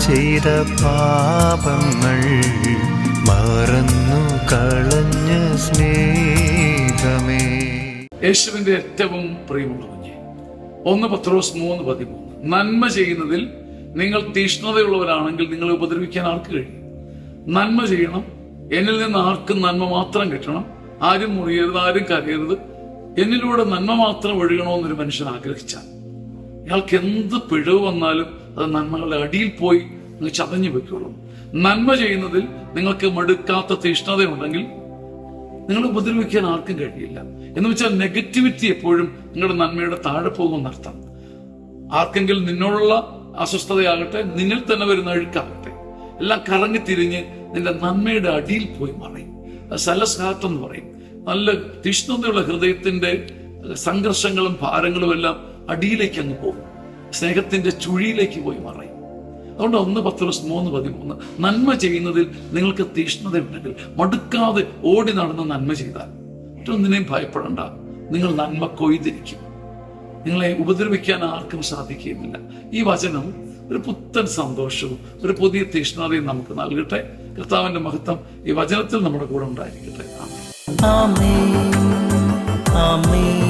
ചെയ്ത പാപങ്ങൾ മറന്നു കളഞ്ഞ സ്നേഹമേ. യേശുവിന്റെ ഏറ്റവും പ്രിയമുള്ള കുഞ്ഞെ, 1 പത്രോസ് 3:13, നന്മ ചെയ്യുന്നതിൽ നിങ്ങൾ തീഷ്ണതയുള്ളവരാണെങ്കിൽ നിങ്ങളെ ഉപദ്രവിക്കാൻ ആർക്ക് കഴിയും? നന്മ ചെയ്യണം, എന്നിൽ നിന്ന് ആർക്കും നന്മ മാത്രം കിട്ടണം, ആരും മുറിയരുത്, ആരും കരയരുത്, എന്നിലൂടെ നന്മ മാത്രം ഒഴുകണമെന്നൊരു മനുഷ്യൻ ആഗ്രഹിച്ചാൽ ഇയാൾക്ക് എന്ത് പിഴവ് വന്നാലും അത് നന്മകളുടെ അടിയിൽ പോയി നിങ്ങൾ ചതഞ്ഞു വെക്കുള്ളൂ. നന്മ ചെയ്യുന്നതിൽ നിങ്ങൾക്ക് മടുക്കാത്ത തീഷ്ണതയുണ്ടെങ്കിൽ നിങ്ങൾ ഉപദ്രവിക്കാൻ ആർക്കും കഴിയില്ല. എന്ന് വെച്ചാൽ നെഗറ്റിവിറ്റി എപ്പോഴും നിങ്ങളുടെ നന്മയുടെ താഴെ പോകുമെന്നർത്ഥം. ആർക്കെങ്കിലും നിന്നോടുള്ള അസ്വസ്ഥതയാകട്ടെ, നിന്നിൽ തന്നെ വരുന്ന അഴുക്കാകട്ടെ, എല്ലാം കറങ്ങി തിരിഞ്ഞ് നിന്റെ നന്മയുടെ അടിയിൽ പോയി മറയും. സലസ് ഹാർട്ട് എന്ന് പറയും. നല്ല തീഷ്ണതയുള്ള ഹൃദയത്തിന്റെ സംഘർഷങ്ങളും ഭാരങ്ങളും എല്ലാം അടിയിലേക്ക് അങ്ങ് പോകും, സ്നേഹത്തിന്റെ ചുഴിയിലേക്ക് പോയി മറയും. അതുകൊണ്ട് 1 പത്രോസ് 3:13, നന്മ ചെയ്യുന്നതിൽ നിങ്ങൾക്ക് തീഷ്ണതയുണ്ടെങ്കിൽ മടുക്കാതെ ഓടി നടന്ന് നന്മ ചെയ്താൽ മറ്റൊന്നിനെയും ഭയപ്പെടണ്ട, നിങ്ങൾ നന്മ കൊയ്തിരിക്കും. നിങ്ങളെ ഉപദ്രവിക്കാൻ ആർക്കും സാധിക്കുകയില്ല. ഈ വചനം ഒരു പുത്തൻ സന്തോഷവും ഒരു പുതിയ തീഷ്ണതയും നമുക്ക് നൽകട്ടെ. കർത്താവിന്റെ മഹത്വം ഈ വചനത്തിൽ നമ്മുടെ കൂടെ ഉണ്ടായിരിക്കട്ടെ. ആമേൻ. ആമേൻ. ആമേൻ.